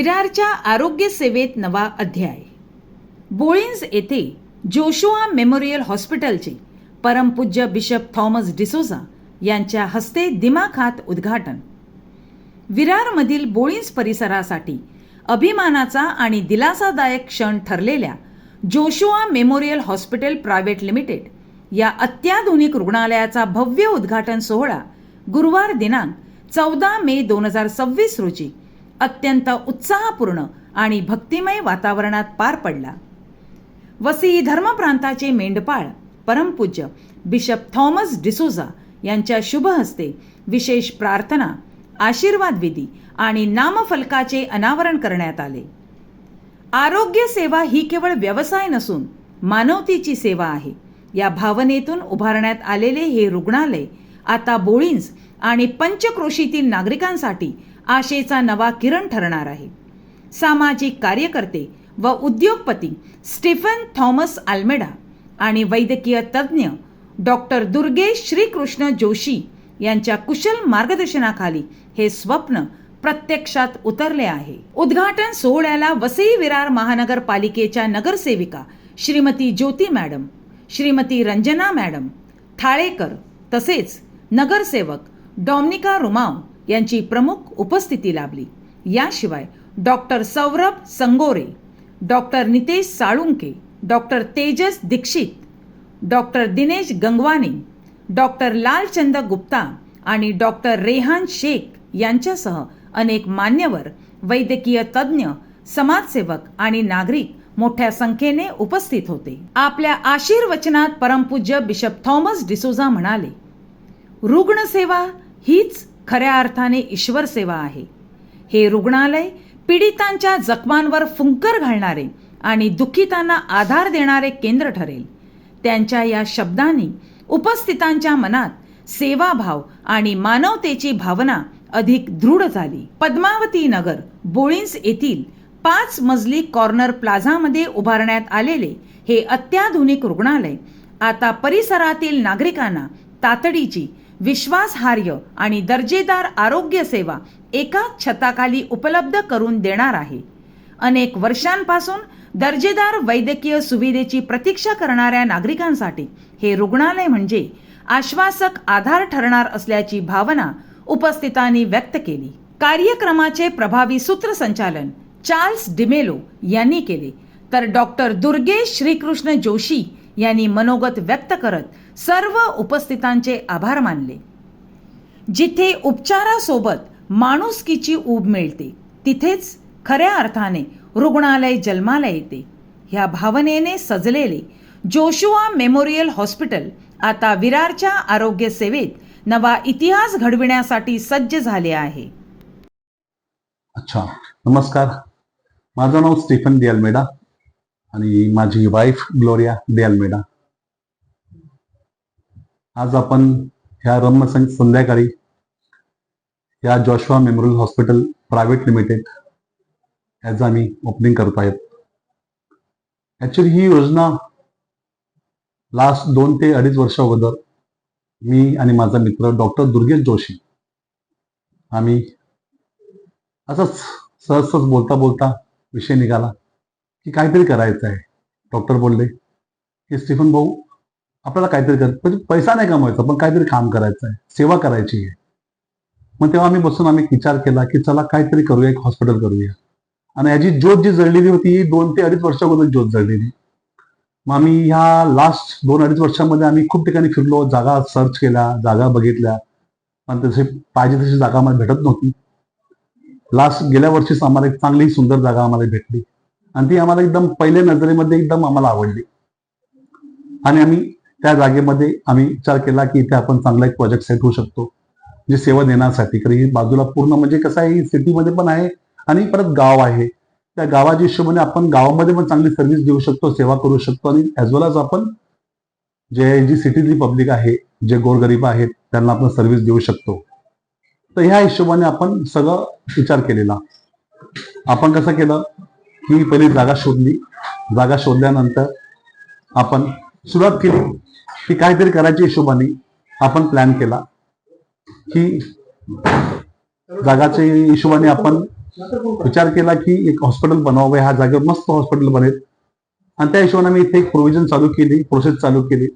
विरारच्या आरोग्य सेवेत नवा अध्याय. बोळिन्स येथे जोशुआ मेमोरियल हॉस्पिटलचे परमपूज्य बिशप थॉमस डिसोजा यांच्या हस्ते दिमाखात उद्घाटन. विरारमधील बोळिन्स परिसरासाठी अभिमानाचा आणि दिलासादायक क्षण ठरलेल्या Joshua memorial hospital private limited या अत्याधुनिक रुग्णालयाचा भव्य उद्घाटन सोहळा गुरुवार दिनांक 14 मे 2026 रोजी अत्यंत उत्साहपूर्ण आणि भक्तिमय वातावरणात पार पडला. वसई धर्मप्रांताचे मेंढपाळ परमपूज्य बिशप थॉमस डिसोजा यांच्या शुभ हस्ते विशेष प्रार्थना, आशीर्वाद विधी आणि नामफलकाचे अनावरण करण्यात आले. आरोग्य सेवा ही केवळ व्यवसाय नसून मानवतेची सेवा आहे या भावनेतून उभारण्यात आलेले हे रुग्णालय आता बोळिन्स आणि पंचक्रोशीतील नागरिकांसाठी आशेचा नवा किरण ठरणार आहे. सामाजिक कार्यकर्ते व उद्योगपती स्टीफन थॉमस अल्मेडा आणि वैद्यकीय तज्ज्ञ डॉक्टर दुर्गेश श्रीकृष्ण जोशी यांच्या कुशल मार्गदर्शनाखाली हे स्वप्न प्रत्यक्षात उतरले आहे. उद्घाटन सोहळ्याला वसई विरार महानगरपालिकेच्या नगरसेविका श्रीमती ज्योती मॅडम, श्रीमती रंजना मॅडम थाळेकर तसेच नगरसेवक डॉमिनिका रुमाव यांची प्रमुख उपस्थिती लाभली. याशिवाय doctor Saurabh Sangore, doctor Nitesh Salunke, doctor Tejas Dixit, doctor Dinesh Gangwani, doctor Lalchand Gupta आणि डॉक्टर रेहान शेख यांच्यासह अनेक मान्यवर, वैद्यकीय तज्ज्ञ, समाजसेवक आणि नागरिक मोठ्या संख्येने उपस्थित होते. आपल्या आशीर्वचनात परमपूज्य बिशप थॉमस डिसोजा म्हणाले, रुग्णसेवा हीच खऱ्या अर्थाने ईश्वर सेवा आहे. हे रुग्णालय पीडितांच्या जखमांवर फुंकर घालणारे आणि दुःखितांना आधार देणारे केंद्र ठरेल. त्यांच्या या शब्दांनी उपस्थितांच्या मनात सेवाभाव आणि मानवतेची भावना अधिक दृढ झाली. पद्मावती नगर बोळिन्स येथील 5 मजली कॉर्नर प्लाझामध्ये उभारण्यात आलेले हे अत्याधुनिक रुग्णालय आता परिसरातील नागरिकांना तातडीची, विश्वासार्ह आणि दर्जेदार आरोग्य सेवा एकाच छताखाली उपलब्ध करून देणार आहे. अनेक वर्षांपासून दर्जेदार वैद्यकीय सुविधेची प्रतीक्षा करणाऱ्या नागरिकांसाठी हे रुग्णालय म्हणजे आश्वासक आधार ठरणार असल्याची भावना उपस्थितांनी व्यक्त केली. कार्यक्रमाचे प्रभावी सूत्रसंचालन चार्ल्स डिमेलो यांनी केले, तर डॉक्टर दुर्गेश श्रीकृष्ण जोशी यांनी मनोगत व्यक्त करत सर्व उपस्थितांचे आभार मानले. जिथे उपचारासोबत माणुसकीची ऊब मिळते तिथेच खऱ्या अर्थाने रुग्णालय जन्माला येते. ह्या भावनेने सजलेले जोशुआ मेमोरियल हॉस्पिटल आता विरारच्या आरोग्य सेवेत नवा इतिहास घडविण्यासाठी सज्ज झाले आहे. अच्छा, नमस्कार. माझं नाव स्टीफन डी अल्मेडा आणि माझी वाईफ ग्लोरिया डी अल्मेडा. आज आपण ह्या संध्याकाळी या Joshua memorial hospital private limited याचं आम्ही ओपनिंग करत आहेत. ऍक्च्युली ही योजना लास्ट 2 ते 2.5 वर्ष अगोदर मी आणि माझा मित्र डॉक्टर दुर्गेश जोशी आम्ही असंच सहज बोलता बोलता विषय निघाला की काहीतरी करायचं आहे. डॉक्टर बोलले की स्टीफन भाऊ, आपल्याला काहीतरी म्हणजे पैसा नाही कमवायचा पण काहीतरी काम करायचं आहे, सेवा करायची आहे. मग तेव्हा आम्ही विचार केला की चला काहीतरी करूया, एक हॉस्पिटल करूया. आणि याची ज्योत जी जळलेली होती 2 ते 2.5 वर्ष अगोदर ज्योत जळलेली. मग आम्ही ह्या लास्ट 2-2.5 वर्षांमध्ये आम्ही खूप ठिकाणी फिरलो, जागा सर्च केल्या, जागा बघितल्या, पण तसे पाहिजे तशी जागा आम्हाला भेटत नव्हती. लास्ट गेल्या वर्षीच आम्हाला एक चांगली सुंदर जागा आम्हाला भेटली आणि ती आम्हाला एकदम पहिल्या नजरेमध्ये एकदम आम्हाला आवडली. आणि आम्ही त्या जागेमध्ये आम्ही विचार केला की इथे आपण चांगला एक प्रोजेक्ट सेट होऊ शकतो जी सेवा देण्यासाठी. कारण ही बाजूला पूर्ण म्हणजे कसं आहे, सिटीमध्ये पण आहे आणि परत गाव आहे. त्या गावाच्या हिशोबाने आपण गावामध्ये पण चांगली सर्व्हिस देऊ शकतो, सेवा करू शकतो आणि ॲज वेल एज आपण जी सिटीतली पब्लिक आहे, जे गोरगरीब आहेत त्यांना आपण सर्व्हिस देऊ शकतो. तर ह्या हिशोबाने आपण सगळं विचार केलेला. आपण कसं केलं की पहिली जागा शोधली. जागा शोधल्यानंतर आपण सुरुवात केली की काहीतरी करायच्या हिशोबाने आपण प्लॅन केला की जागाच्या हिशोबाने आपण विचार केला की एक हॉस्पिटल बनावं, ह्या जागेवर मस्त हॉस्पिटल बनेल, आणि त्या हिशोबाने आम्ही इथे एक प्रोव्हिजन चालू केली, प्रोसेस चालू केली.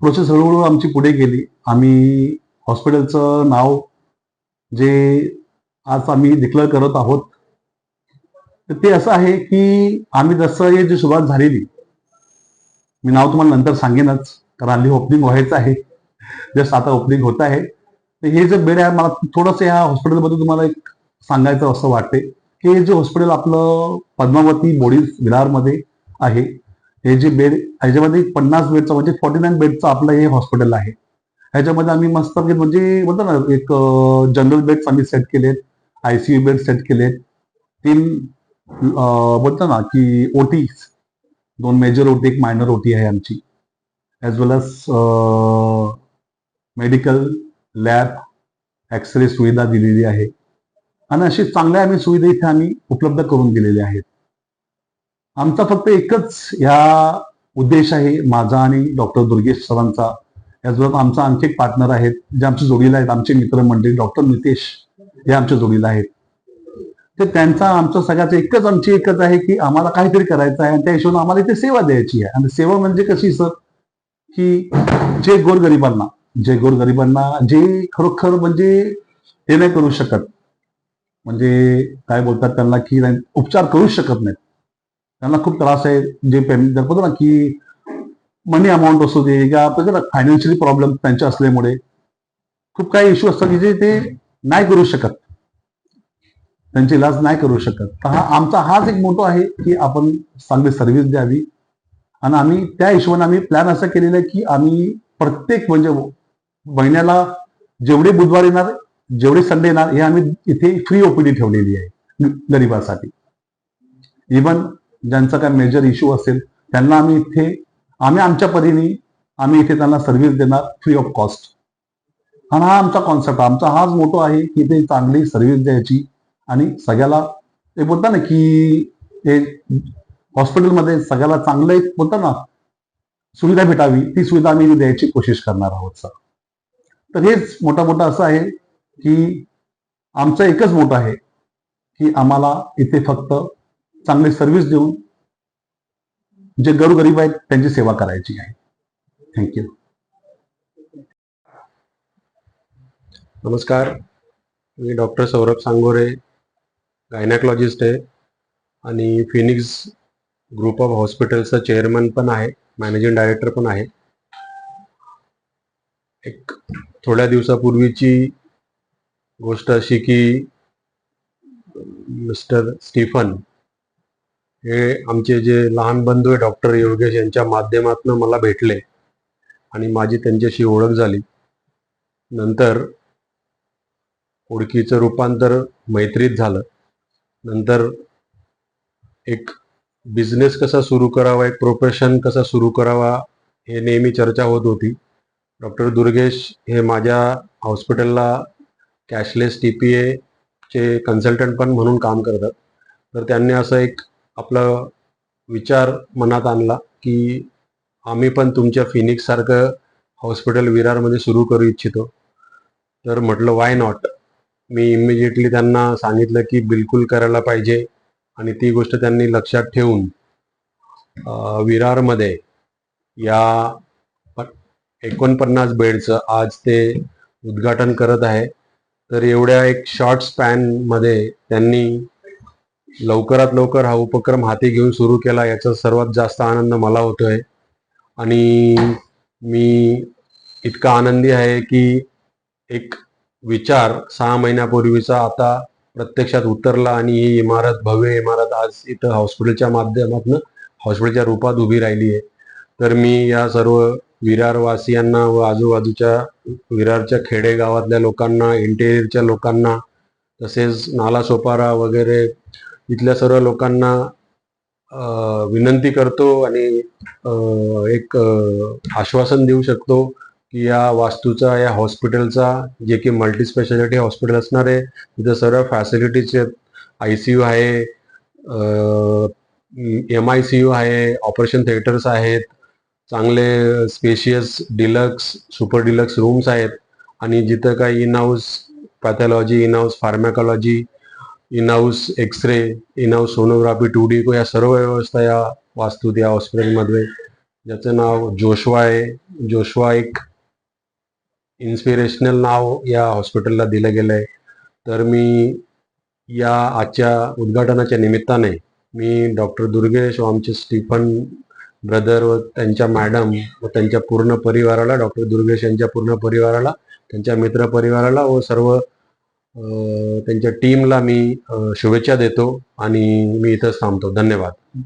प्रोसेस हळूहळू आमची पुढे गेली. आम्ही हॉस्पिटलचं नाव जे आज आम्ही डिक्लेअर करत आहोत, तर ते असं आहे की आम्ही जसं हे जी सुरुवात झालेली, मी नाव तुम्हाला नंतर सांगेनच, कारण हल्ली ओपनिंग व्हायचं आहे, जस्ट आता ओपनिंग होत आहे. तर हे जे बेड आहे, मला थोडंसं या हॉस्पिटलबद्दल तुम्हाला एक सांगायचं असं वाटते की हे जे हॉस्पिटल आपलं पद्मावती बोडीज विरारमध्ये आहे, हे जे बेड, ह्याच्यामध्ये 50 बेडचं म्हणजे 49 बेडचं आपलं हे हॉस्पिटल आहे. ह्याच्यामध्ये आम्ही मस्त म्हणजे बोलतो ना, एक जनरल बेड्स आम्ही सेट केलेत, आयसीयू बेड सेट केलेत, 3 बोलतो ना की ओटी, 2 मेजर ओटी, एक मायनर ओटी आहे आमची, ॲज वेल एज मेडिकल लॅब, एक्सरे सुविधा दिलेली आहे, आणि अशी चांगल्या आम्ही सुविधा इथे आम्ही उपलब्ध करून दिलेल्या आहेत. आमचा फक्त एकच ह्या उद्देश आहे, माझा आणि डॉक्टर दुर्गेश सरांचा, याचबरोबर आमचा आणखी एक पार्टनर आहेत जे आमच्या जोडीला आहेत, आमचे मित्रमंडळी डॉक्टर नितेश, हे आमच्या जोडीला आहेत. तर त्यांचा आमचं सगळ्याचं आमची एकच आहे की आम्हाला काहीतरी करायचं आहे, आणि त्या हिशोबाने आम्हाला इथे सेवा द्यायची आहे. आणि सेवा म्हणजे कशी सर, की जे गोरगरिबांना जे खरोखर म्हणजे हे नाही करू शकत, म्हणजे काय बोलतात त्यांना, की उपचार करू शकत नाहीत, त्यांना खूप त्रास आहे, जे पेमेंट दाखवतो ना की मनी अमाऊंट असू दे, किंवा फायनान्शियली प्रॉब्लेम त्यांच्या असल्यामुळे खूप काही इश्यू असतात की जे ते नाही करू शकत, त्यांची इलाज नाही करू शकत. तर आमचा हाच एक मोठो आहे की आपण चांगली सर्व्हिस द्यावी, आणि आम्ही त्या हिशोबाने आम्ही प्लॅन असा केलेला आहे की आम्ही प्रत्येक म्हणजे महिन्याला जेवढे बुधवार येणार, जेवढे संडे येणार, हे आम्ही इथे फ्री ओपीडी ठेवलेली आहे गरिबासाठी. इव्हन ज्यांचा काय मेजर इश्यू असेल त्यांना आम्ही आमच्या परीने आम्ही इथे त्यांना सर्व्हिस देणार फ्री ऑफ कॉस्ट. आणि हा आमचा कॉन्सेप्ट, आमचा हाच मोठो आहे की इथे चांगली सर्व्हिस द्यायची, आणि सगळ्याला ते बोलता ना की हे हॉस्पिटलमध्ये सगळ्याला चांगलं एक बोलता ना सुविधा भेटावी, ती सुविधा आम्ही द्यायची कोशिश करणार आहोत सर. तर हेच मोठं असं आहे की आमचं एकच मोठं आहे की आम्हाला इथे फक्त चांगली सर्व्हिस देऊन जे गरीब आहेत त्यांची सेवा करायची आहे. थँक्यू. नमस्कार, मी डॉक्टर सौरभ सांगोरे, गायनॅकॉलॉजिस्ट आहे आणि फिनिक्स ग्रुप ऑफ हॉस्पिटलचा चेअरमन पण आहे, मॅनेजिंग डायरेक्टर पण आहे. एक थोड्या दिवसापूर्वीची गोष्ट अशी की मिस्टर स्टीफन हे आमचे जे लहान बंधू आहे डॉक्टर योगेश यांच्या माध्यमातून मला भेटले आणि माझी त्यांच्याशी ओळख झाली. नंतर ओळखीचं रूपांतर मैत्रीत झालं. नंतर एक बिझनेस कसा सुरू करावा, एक प्रोफेशन कसा सुरू करावा, हे नेहमी चर्चा होत होती. डॉक्टर दुर्गेश हे माझ्या हॉस्पिटलला कॅशलेस TPA चे कन्सल्टंट पण म्हणून काम करतात. तर त्यांनी असं एक आपला विचार मनात आणला की आम्ही पण तुमच्या फिनिक्स सारखं हॉस्पिटल विरारमध्ये सुरू करू इच्छितो. तर म्हटलं वाय नॉट. मी इमिजिएटली त्यांना सांगितलं की बिलकुल करायला पाहिजे, आणि ती गोष्ट त्यांनी लक्षात ठेवून विरारमध्ये या 49 बेडचं आज ते उद्घाटन करत आहे. तर एवढ्या एक शॉर्ट स्पॅनमध्ये त्यांनी लवकरात लवकर हा उपक्रम हाती घेऊन सुरू केला, याचा सर्वात जास्त आनंद मला होतोय. आणि मी इतका आनंदी आहे की एक विचार 6 महिन्यापूर्वीचा आता प्रत्यक्षात उतरला, आणि ही इमारत, भव्य इमारत आज इथं हॉस्पिटलच्या माध्यमातून हॉस्पिटलच्या रूपात उभी राहिली आहे. तर मी या सर्व विरारवासियांना व आजूबाजूच्या विरारच्या खेडेगावातल्या लोकांना, इंटेरियरच्या लोकांना, तसेच नालासोपारा वगैरे इथल्या सर्व लोकांना विनंती करतो आणि एक आश्वासन देऊ शकतो की या वास्तूचा, या हॉस्पिटलचा, जे की मल्टी स्पेशालिटी हॉस्पिटल असणार आहे, तिथं सर्व फॅसिलिटीज आहेत. ICU आहे, MICU आहे, ऑपरेशन थिएटर्स आहेत, चांगले spacious deluxe, super deluxe rooms आहेत, आणि जिथं काही in house pathology, in house pharmacology, in house x-ray, in house sonography, 2D को या सर्व व्यवस्था या वास्तूत या हॉस्पिटलमध्ये, ज्याचं नाव जोशवा आहे. जोशवा एक इन्स्पिरेशनल नाव या हॉस्पिटलला दिलं गेलं आहे. तर मी या आजच्या उद्घाटनाच्या निमित्ताने मी डॉक्टर दुर्गेश व आमचे स्टीफन ब्रदर व त्यांच्या मॅडम व त्यांच्या पूर्ण परिवाराला, डॉक्टर दुर्गेश यांच्या पूर्ण परिवाराला, त्यांच्या मित्र परिवाराला व सर्व त्यांच्या टीमला मी शुभेच्छा देतो आणि मी इथंच थांबतो. धन्यवाद.